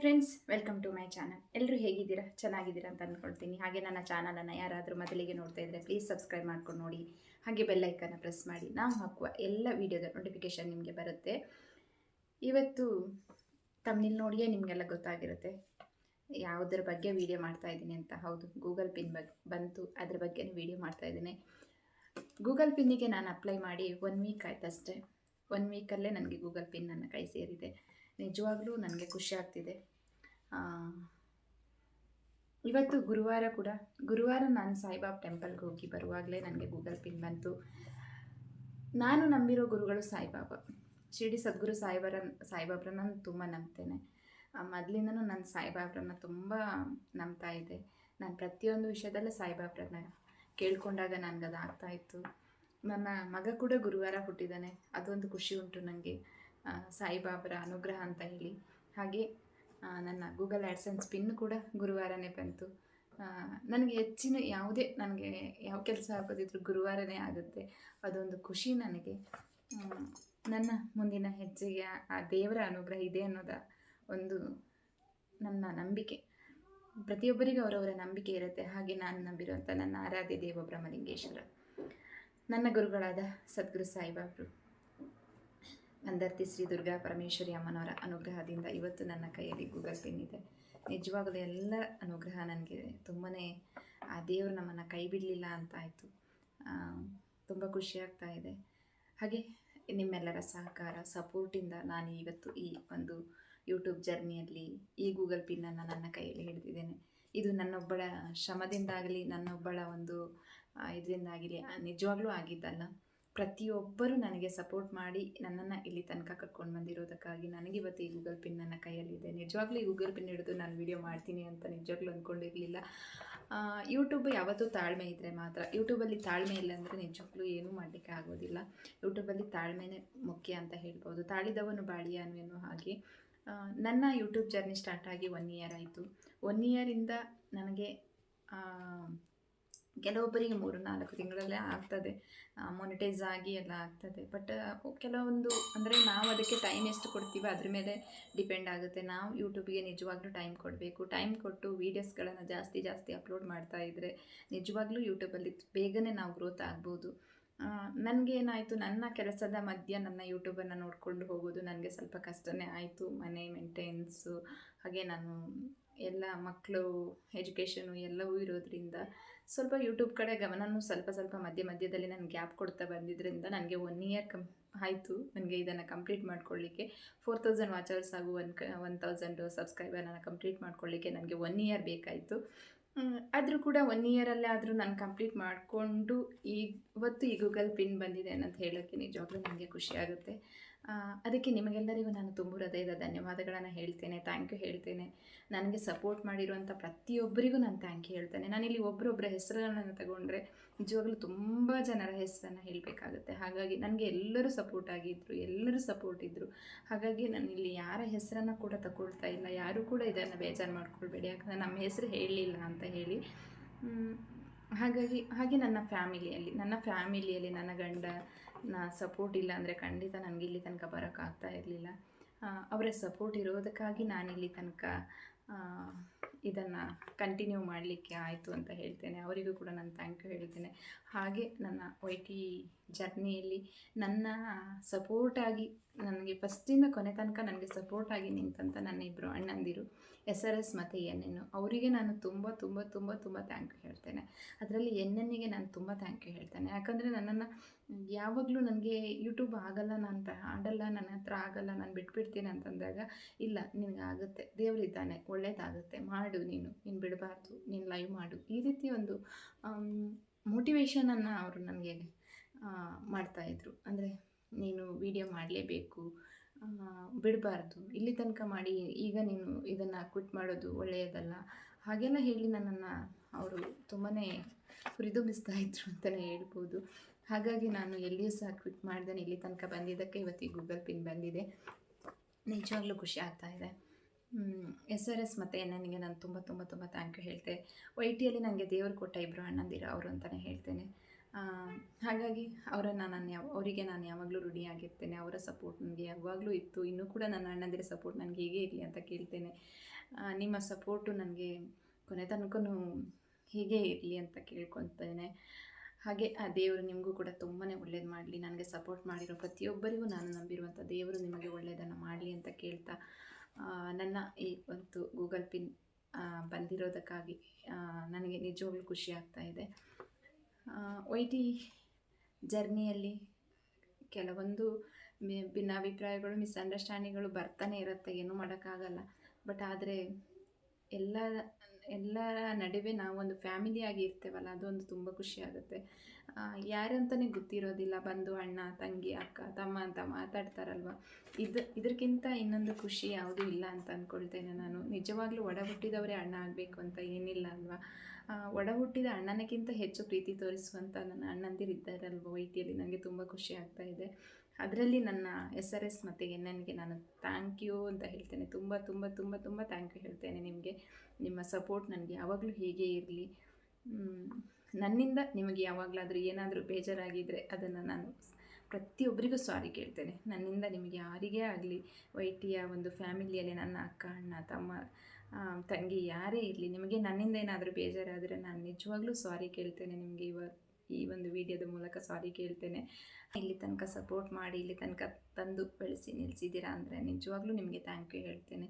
Friends, welcome to my channel. ಎಲ್ಲರೂ ಹೇಗಿದ್ದೀರಾ? ಚೆನ್ನಾಗಿದ್ದೀರಾ ಅಂತ ಅಂದ್ಕೊಳ್ತೀನಿ. ಹಾಗೆ ನನ್ನ ಚಾನಲನ್ನು ಯಾರಾದರೂ ಮೊದಲಿಗೆ ನೋಡ್ತಾ ಇದ್ದರೆ ಪ್ಲೀಸ್ ಸಬ್ಸ್ಕ್ರೈಬ್ ಮಾಡ್ಕೊಂಡು ನೋಡಿ. ಹಾಗೆ ಬೆಲ್ಲೈಕನ್ನು ಪ್ರೆಸ್ ಮಾಡಿ. ನಾವು ಹಾಕುವ ಎಲ್ಲ ವೀಡಿಯೋದ ನೋಟಿಫಿಕೇಷನ್ ನಿಮಗೆ ಬರುತ್ತೆ. ಇವತ್ತು ತಮ್ಮನೇಲಿ ನೋಡಿಯೇ ನಿಮಗೆಲ್ಲ ಗೊತ್ತಾಗಿರುತ್ತೆ ಯಾವುದರ ಬಗ್ಗೆ ವೀಡಿಯೋ ಮಾಡ್ತಾ ಇದ್ದೀನಿ ಅಂತ. ಹೌದು, ಗೂಗಲ್ ಪಿನ್ ಬಂತು, ಅದ್ರ ಬಗ್ಗೆ ವೀಡಿಯೋ ಮಾಡ್ತಾ ಇದ್ದೀನಿ. ಗೂಗಲ್ ಪಿನ್ನಿಗೆ ನಾನು ಅಪ್ಲೈ ಮಾಡಿ 1 ವೀಕ್ ಆಯ್ತು ಅಷ್ಟೇ. 1 ವೀಕಲ್ಲೇ ನನಗೆ ಗೂಗಲ್ ಪಿನ್ ನನ್ನ ಕೈ ಸೇರಿದೆ. ನಿಜವಾಗ್ಲೂ ನನಗೆ ಖುಷಿ ಆಗ್ತಿದೆ. ಇವತ್ತು ಗುರುವಾರ ನಾನು ಸಾಯಿಬಾಬಾ ಟೆಂಪಲ್ಗೆ ಹೋಗಿ ಬರುವಾಗಲೇ ನನಗೆ ಗೂಗಲ್ ಪಿನ್ ಬಂತು. ನಾನು ನಂಬಿರೋ ಗುರುಗಳು ಸಾಯಿಬಾಬಾ, ಶಿರಡಿ ಸದ್ಗುರು ಸಾಯಿಬಾಬ್ರನ್ನ ನಾನು ತುಂಬ ನಂಬ್ತೇನೆ. ಮೊದಲಿಂದನೂ ನಾನು ಸಾಯಿಬಾಬ್ರನ್ನ ತುಂಬ ನಂಬ್ತಾ ಇದ್ದೆ. ನಾನು ಪ್ರತಿಯೊಂದು ವಿಷಯದಲ್ಲೂ ಸಾಯಿಬಾಬ್ರನ್ನ ಕೇಳ್ಕೊಂಡಾಗ ನನಗದು ಆಗ್ತಾಯಿತ್ತು. ನನ್ನ ಮಗ ಕೂಡ ಗುರುವಾರ ಹುಟ್ಟಿದ್ದಾನೆ, ಅದೊಂದು ಖುಷಿ ಉಂಟು ನನಗೆ, ಸಾಯಿಬಾಬರ ಅನುಗ್ರಹ ಅಂತ ಹೇಳಿ. ಹಾಗೆ ನನ್ನ ಗೂಗಲ್ ಆ್ಯಡ್ಸೆನ್ಸ್ ಪಿನ್ ಕೂಡ ಗುರುವಾರನೇ ಬಂತು. ನನಗೆ ಹೆಚ್ಚಿನ ನನಗೆ ಯಾವ ಕೆಲಸ ಆಗೋದಿದ್ರು ಗುರುವಾರನೇ ಆಗುತ್ತೆ. ಅದೊಂದು ಖುಷಿ ನನಗೆ. ನನ್ನ ಮುಂದಿನ ಹೆಜ್ಜೆಗೆ ಆ ದೇವರ ಅನುಗ್ರಹ ಇದೆ ಅನ್ನೋದ ಒಂದು ನನ್ನ ನಂಬಿಕೆ. ಪ್ರತಿಯೊಬ್ಬರಿಗೂ ಅವರವರ ನಂಬಿಕೆ ಇರುತ್ತೆ. ಹಾಗೆ ನಾನು ನಂಬಿರುವಂಥ ನನ್ನ ಆರಾಧ್ಯ ದೇವ ಬ್ರಹ್ಮಲಿಂಗೇಶ್ವರ, ನನ್ನ ಗುರುಗಳಾದ ಸದ್ಗುರು ಸಾಯಿಬಾಬರು, ಅಂದರ್ತಿ ಶ್ರೀ ದುರ್ಗಾ ಪರಮೇಶ್ವರಿ ಅಮ್ಮನವರ ಅನುಗ್ರಹದಿಂದ ಇವತ್ತು ನನ್ನ ಕೈಯಲ್ಲಿ ಗೂಗಲ್ ಪಿನ್ ಇದೆ. ನಿಜವಾಗಲೂ ಎಲ್ಲ ಅನುಗ್ರಹ ನನಗೆ ತುಂಬಾ, ಆ ದೇವರು ನಮ್ಮನ್ನು ಕೈ ಬಿಡಲಿಲ್ಲ ಅಂತ ಆಯಿತು. ತುಂಬ ಖುಷಿಯಾಗ್ತಾ ಇದೆ. ಹಾಗೆ ನಿಮ್ಮೆಲ್ಲರ ಸಹಕಾರ ಸಪೋರ್ಟಿಂದ ನಾನು ಇವತ್ತು ಈ ಒಂದು ಯೂಟ್ಯೂಬ್ ಜರ್ನಿಯಲ್ಲಿ ಈ ಗೂಗಲ್ ಪಿನ್ನನ್ನು ನನ್ನ ಕೈಯಲ್ಲಿ ಹಿಡಿದಿದ್ದೇನೆ. ಇದು ನನ್ನೊಬ್ಬಳ ಶ್ರಮದಿಂದಾಗಲಿ ನನ್ನೊಬ್ಬಳ ಒಂದು ಇದರಿಂದಾಗಲಿ ನಿಜವಾಗ್ಲೂ ಆಗಿದ್ದಲ್ಲ. ಪ್ರತಿಯೊಬ್ಬರೂ ನನಗೆ ಸಪೋರ್ಟ್ ಮಾಡಿ ನನ್ನನ್ನು ಇಲ್ಲಿ ತನಕ ಕರ್ಕೊಂಡು ಬಂದಿರೋದಕ್ಕಾಗಿ ನನಗಿವತ್ತು ಈ ಗೂಗಲ್ ಪಿನ್ ನನ್ನ ಕೈಯಲ್ಲಿದೆ. ನಿಜವಾಗ್ಲೂ ಈ ಗೂಗಲ್ ಪಿನ್ ಹಿಡಿದು ನಾನು ವೀಡಿಯೋ ಮಾಡ್ತೀನಿ ಅಂತ ನಿಜವಾಗ್ಲೂ ಅಂದ್ಕೊಂಡಿರಲಿಲ್ಲ. ಯೂಟ್ಯೂಬ್ ಯಾವತ್ತೂ ತಾಳ್ಮೆ ಇದ್ದರೆ ಮಾತ್ರ. ಯೂಟ್ಯೂಬಲ್ಲಿ ತಾಳ್ಮೆ ಇಲ್ಲ ಅಂದರೆ ನಿಜವಾಗ್ಲೂ ಏನೂ ಮಾಡಲಿಕ್ಕೆ ಆಗೋದಿಲ್ಲ. ಯೂಟ್ಯೂಬಲ್ಲಿ ತಾಳ್ಮೆನೇ ಮುಖ್ಯ ಅಂತ ಹೇಳ್ಬೋದು. ತಾಳಿದವನು ಬಾಳಿಯ ಅನ್ನೋ ಹಾಗೆ ನನ್ನ ಯೂಟ್ಯೂಬ್ ಜರ್ನಿ ಸ್ಟಾರ್ಟ್ ಆಗಿ 1 ಇಯರ್ ಆಯಿತು. 1 ಇಯರಿಂದ ನನಗೆ ಕೆಲವೊಬ್ಬರಿಗೆ 3-4 ತಿಂಗಳಲ್ಲೇ ಆಗ್ತದೆ, ಮೊನಿಟೈಸ್ ಆಗಿ ಎಲ್ಲ ಆಗ್ತದೆ. ಬಟ್ ಕೆಲವೊಂದು ಅಂದರೆ ನಾವು ಅದಕ್ಕೆ ಟೈಮ್ ಎಷ್ಟು ಕೊಡ್ತೀವೋ ಅದ್ರ ಮೇಲೆ ಡಿಪೆಂಡ್ ಆಗುತ್ತೆ. ನಾವು ಯೂಟ್ಯೂಬ್ಗೆ ನಿಜವಾಗ್ಲೂ ಟೈಮ್ ಕೊಡಬೇಕು. ಟೈಮ್ ಕೊಟ್ಟು ವೀಡಿಯೋಸ್ಗಳನ್ನು ಜಾಸ್ತಿ ಅಪ್ಲೋಡ್ ಮಾಡ್ತಾ ಇದ್ದರೆ ನಿಜವಾಗ್ಲೂ ಯೂಟ್ಯೂಬಲ್ಲಿ ಬೇಗನೆ ನಾವು ಗ್ರೋತ್ ಆಗ್ಬೋದು. ನನಗೇನಾಯಿತು, ನನ್ನ ಕೆಲಸದ ಮಧ್ಯೆ ನನ್ನ ಯೂಟ್ಯೂಬನ್ನು ನೋಡಿಕೊಂಡು ಹೋಗೋದು ನನಗೆ ಸ್ವಲ್ಪ ಕಷ್ಟನೇ ಆಯಿತು. ಮನೆ ಮೇಂಟೆನೆನ್ಸು, ಹಾಗೆ ನಾನು ಎಲ್ಲ ಮಕ್ಕಳು ಎಜುಕೇಷನು ಎಲ್ಲವೂ ಇರೋದ್ರಿಂದ ಸ್ವಲ್ಪ ಯೂಟ್ಯೂಬ್ ಕಡೆ ಗಮನನೂ ಸ್ವಲ್ಪ ಮಧ್ಯದಲ್ಲಿ ನಾನು ಗ್ಯಾಪ್ ಕೊಡ್ತಾ ಬಂದಿದ್ದರಿಂದ ನನಗೆ 1 ಇಯರ್ ಆಯಿತು ನನಗೆ ಇದನ್ನು ಕಂಪ್ಲೀಟ್ ಮಾಡ್ಕೊಳ್ಳಿಕ್ಕೆ. 4000 ವಾಚರ್ಸ್ ಹಾಗೂ 1000 ಸಬ್ಸ್ಕ್ರೈಬರನ್ನು ಕಂಪ್ಲೀಟ್ ಮಾಡ್ಕೊಳ್ಳಿಕ್ಕೆ ನನಗೆ 1 ಇಯರ್ ಬೇಕಾಯಿತು. ಆದರೂ ಕೂಡ 1 ಇಯರಲ್ಲೇ ಆದರೂ ನಾನು ಕಂಪ್ಲೀಟ್ ಮಾಡಿಕೊಂಡು ಇವತ್ತು ಈ ಗೂಗಲ್ ಪಿನ್ ಬಂದಿದೆ ಅನ್ನೋದು ಹೇಳೋಕ್ಕೆ ನಿಜವಾಗ್ಲೂ ನನಗೆ ಖುಷಿಯಾಗುತ್ತೆ. ಅದಕ್ಕೆ ನಿಮಗೆಲ್ಲರಿಗೂ ನಾನು ತುಂಬ ಹೃದಯದ ಧನ್ಯವಾದಗಳನ್ನು ಹೇಳ್ತೇನೆ, ಥ್ಯಾಂಕ್ ಯು ಹೇಳ್ತೇನೆ. ನನಗೆ ಸಪೋರ್ಟ್ ಮಾಡಿರುವಂಥ ಪ್ರತಿಯೊಬ್ಬರಿಗೂ ನಾನು ಥ್ಯಾಂಕ್ ಯು ಹೇಳ್ತೇನೆ. ನಾನಿಲ್ಲಿ ಒಬ್ಬರೊಬ್ಬರ ಹೆಸರುಗಳನ್ನು ತಗೊಂಡ್ರೆ ನಿಜವಾಗ್ಲೂ ತುಂಬ ಜನರ ಹೆಸರನ್ನು ಹೇಳಬೇಕಾಗುತ್ತೆ. ಹಾಗಾಗಿ ನನಗೆ ಎಲ್ಲರೂ ಸಪೋರ್ಟ್ ಇದ್ದರು. ಹಾಗಾಗಿ ನಾನು ಇಲ್ಲಿ ಯಾರ ಹೆಸರನ್ನು ಕೂಡ ತಗೊಳ್ತಾ ಇಲ್ಲ. ಯಾರೂ ಕೂಡ ಇದನ್ನು ಬೇಜಾರು ಮಾಡ್ಕೊಳ್ಬೇಡಿ, ಯಾಕಂದರೆ ನಮ್ಮ ಹೆಸರು ಹೇಳಲಿಲ್ಲ ಅಂತ ಹೇಳಿ. ಹಾಗೆ ನನ್ನ ಫ್ಯಾಮಿಲಿಯಲ್ಲಿ ನನ್ನ ಗಂಡನ ಸಪೋರ್ಟ್ ಇಲ್ಲ ಅಂದರೆ ಖಂಡಿತ ನನಗೆ ಇಲ್ಲಿ ತನಕ ಬರೋಕ್ಕಾಗ್ತಾ ಇರಲಿಲ್ಲ. ಅವರ ಸಪೋರ್ಟ್ ಇರೋದಕ್ಕಾಗಿ ನಾನಿಲ್ಲಿ ತನಕ ಇದನ್ನು ಕಂಟಿನ್ಯೂ ಮಾಡಲಿಕ್ಕೆ ಆಯಿತು ಅಂತ ಹೇಳ್ತೇನೆ. ಅವರಿಗೂ ಕೂಡ ನಾನು ಥ್ಯಾಂಕ್ ಯು ಹೇಳ್ತೇನೆ. ಹಾಗೆ ನನ್ನ YT ಜರ್ನಿಯಲ್ಲಿ ನನ್ನ ಸಪೋರ್ಟಾಗಿ, ನನಗೆ ಫಸ್ಟಿಂದ ಕೊನೆ ತನಕ ನನಗೆ ಸಪೋರ್ಟಾಗಿ ನಿಂತಂಥ ನನ್ನ ಇಬ್ಬರು ಅಣ್ಣಂದಿರು SRS ಮತ್ತು NN, ಅವರಿಗೆ ನಾನು ತುಂಬ ಥ್ಯಾಂಕ್ ಯು ಹೇಳ್ತೇನೆ. ಅದರಲ್ಲಿ NNಗೆ ನಾನು ತುಂಬ ಥ್ಯಾಂಕ್ ಯು ಹೇಳ್ತೇನೆ. ಯಾಕಂದರೆ ನನ್ನನ್ನು ಯಾವಾಗಲೂ ನನಗೆ ಯೂಟ್ಯೂಬ್ ಆಗಲ್ಲ, ನಾನು ಆಡಲ್ಲ, ನನ್ನ ಹತ್ರ ಆಗಲ್ಲ, ನಾನು ಬಿಟ್ಬಿಡ್ತೀನಿ ಅಂತಂದಾಗ, ಇಲ್ಲ ನಿನಗಾಗುತ್ತೆ, ದೇವರಿದ್ದಾನೆ, ಒಳ್ಳೇದಾಗುತ್ತೆ, ಮಾಡು, ನೀನು ಬಿಡಬಾರ್ದು, ನೀನು ಲೈವ್ ಮಾಡು, ಈ ರೀತಿ ಒಂದು ಮೋಟಿವೇಶನನ್ನು ಅವರು ನನಗೆ ಮಾಡ್ತಾಯಿದ್ರು. ಅಂದರೆ ನೀನು ವಿಡಿಯೋ ಮಾಡಲೇಬೇಕು, ಬಿಡಬಾರ್ದು, ಇಲ್ಲಿ ತನಕ ಮಾಡಿ ಈಗ ನೀನು ಇದನ್ನು ಕ್ವಿಟ್ ಮಾಡೋದು ಒಳ್ಳೆಯದಲ್ಲ, ಹಾಗೆಲ್ಲ ಹೇಳಿ ನನ್ನನ್ನು ಅವರು ತುಂಬಾ ಹುರಿದುಂಬಿಸ್ತಾಯಿದ್ರು ಅಂತಲೇ ಹೇಳ್ಬೋದು. ಹಾಗಾಗಿ ನಾನು ಎಲ್ಲಿಯೂ ಸಹ ಕ್ವಿಟ್ ಮಾಡ್ದೇನೆ ಇಲ್ಲಿ ತನಕ ಬಂದಿದ್ದಕ್ಕೆ ಇವತ್ತು ಈ ಗೂಗಲ್ ಪಿನ್ ಬಂದಿದೆ. ನಿಜವಾಗ್ಲೂ ಖುಷಿ ಆಗ್ತಾಯಿದೆ. SRS ಮತ್ತು NNಗೆ ನಾನು ತುಂಬ ಥ್ಯಾಂಕ್ ಯು ಹೇಳ್ತೆ. YTಯಲ್ಲಿ ನನಗೆ ದೇವರು ಕೊಟ್ಟ ಇಬ್ಬರು ಅಣ್ಣಂದಿರು ಅವರು ಅಂತಲೇ ಹೇಳ್ತೇನೆ. ಆ, ಹಾಗಾಗಿ ಅವರಿಗೆ ನಾನು ಯಾವಾಗಲೂ ಋಣಿಯಾಗಿರ್ತೇನೆ. ಅವರ ಸಪೋರ್ಟ್ ನನಗೆ ಯಾವಾಗಲೂ ಇತ್ತು, ಇನ್ನೂ ಕೂಡ ನನ್ನ ಅಣ್ಣಂದಿರ ಸಪೋರ್ಟ್ ನನಗೆ ಹೀಗೆ ಇರಲಿ ಅಂತ ಕೇಳ್ತೇನೆ. ನಿಮ್ಮ ಸಪೋರ್ಟು ನನಗೆ ಕೊನೆ ತನಕನೂ ಹೀಗೆ ಇರಲಿ ಅಂತ ಕೇಳ್ಕೊತೇನೆ. ಹಾಗೆ ಆ ದೇವರು ನಿಮಗೂ ಕೂಡ ತುಂಬಾ ಒಳ್ಳೇದು ಮಾಡಲಿ. ನನಗೆ ಸಪೋರ್ಟ್ ಮಾಡಿರೋ ಪ್ರತಿಯೊಬ್ಬರಿಗೂ ನಾನು ನಂಬಿರುವಂಥ ದೇವರು ನಿಮಗೆ ಒಳ್ಳೆಯದನ್ನು ಮಾಡಲಿ ಅಂತ ಕೇಳ್ತಾ, ನನ್ನ ಈ ಒಂದು ಗೂಗಲ್ ಪಿನ್ ಬಂದಿರೋದಕ್ಕಾಗಿ ನನಗೆ ನಿಜವಾಗ್ಲೂ ಖುಷಿ ಆಗ್ತಾ ಇದೆ. OIT ಜರ್ನಿಯಲ್ಲಿ ಕೆಲವೊಂದು ಭಿನ್ನಾಭಿಪ್ರಾಯಗಳು, ಮಿಸ್ಅಂಡರ್ಸ್ಟ್ಯಾಂಡಿಂಗ್ಗಳು ಬರ್ತಾನೆ ಇರುತ್ತೆ, ಏನೂ ಮಾಡೋಕ್ಕಾಗಲ್ಲ. ಬಟ್ ಆದರೆ ಎಲ್ಲರ ನಡುವೆ ನಾವೊಂದು ಫ್ಯಾಮಿಲಿಯಾಗಿ ಇರ್ತೇವಲ್ಲ, ಅದೊಂದು ತುಂಬ ಖುಷಿ ಆಗುತ್ತೆ. ಯಾರಂತಲೇ ಗೊತ್ತಿರೋದಿಲ್ಲ, ಬಂದು ಅಣ್ಣ ತಂಗಿ ಅಕ್ಕ ತಮ್ಮ ಅಂತ ಮಾತಾಡ್ತಾರಲ್ವ, ಇದಕ್ಕಿಂತ ಇನ್ನೊಂದು ಖುಷಿ ಯಾವುದೂ ಇಲ್ಲ ಅಂತ ಅಂದ್ಕೊಳ್ತೇನೆ ನಾನು. ನಿಜವಾಗ್ಲೂ ಒಡ ಹುಟ್ಟಿದವರೇ ಅಣ್ಣ ಆಗಬೇಕು ಅಂತ ಏನಿಲ್ಲ ಅಲ್ವಾ. ಒಡ ಹುಟ್ಟಿದ ಅಣ್ಣನಕ್ಕಿಂತ ಹೆಚ್ಚು ಪ್ರೀತಿ ತೋರಿಸುವಂಥ ನನ್ನ ಅಣ್ಣಂದಿರಿದ್ದಾರಲ್ವ OITಯಲ್ಲಿ, ನನಗೆ ತುಂಬ ಖುಷಿ ಆಗ್ತಾ ಇದೆ. ಅದರಲ್ಲಿ ನನ್ನ SRS ಮತ್ತು NNಗೆ ನಾನು ಥ್ಯಾಂಕ್ ಯು ಅಂತ ಹೇಳ್ತೇನೆ. ತುಂಬ ತುಂಬ ತುಂಬ ತುಂಬ ಥ್ಯಾಂಕ್ ಯು ಹೇಳ್ತೇನೆ ನಿಮಗೆ. ನಿಮ್ಮ ಸಪೋರ್ಟ್ ನನಗೆ ಯಾವಾಗಲೂ ಹೀಗೆ ಇರಲಿ. ನನ್ನಿಂದ ನಿಮಗೆ ಯಾವಾಗಲಾದರೂ ಏನಾದರೂ ಬೇಜಾರಾಗಿದ್ದರೆ ಅದನ್ನು ನಾನು ಪ್ರತಿಯೊಬ್ಬರಿಗೂ ಸಾರಿ ಕೇಳ್ತೇನೆ. ನನ್ನಿಂದ ನಿಮಗೆ ಯಾರಿಗೇ ಆಗಲಿ, OITಯ ಒಂದು ಫ್ಯಾಮಿಲಿಯಲ್ಲಿ ನನ್ನ ಅಕ್ಕ ಅಣ್ಣ ತಮ್ಮ ತಂಗಿ ಯಾರೇ ಇರಲಿ, ನಿಮಗೆ ನನ್ನಿಂದ ಏನಾದರೂ ಬೇಜಾರಾದರೆ ನಾನು ನಿಜವಾಗ್ಲೂ ಸಾರಿ ಕೇಳ್ತೇನೆ. ನಿಮಗೆ ಈ ಒಂದು ವಿಡಿಯೋದ ಮೂಲಕ ಸಾರಿ ಕೇಳ್ತೇನೆ. ಇಲ್ಲಿ ತನಕ ಸಪೋರ್ಟ್ ಮಾಡಿ ಇಲ್ಲಿ ತನಕ ತಂದು ಬೆಳೆಸಿ ನಿಲ್ಲಿಸಿದ್ದೀರಾ ಅಂದರೆ ನಿಜವಾಗ್ಲೂ ನಿಮಗೆ ಥ್ಯಾಂಕ್ ಯು ಹೇಳ್ತೇನೆ.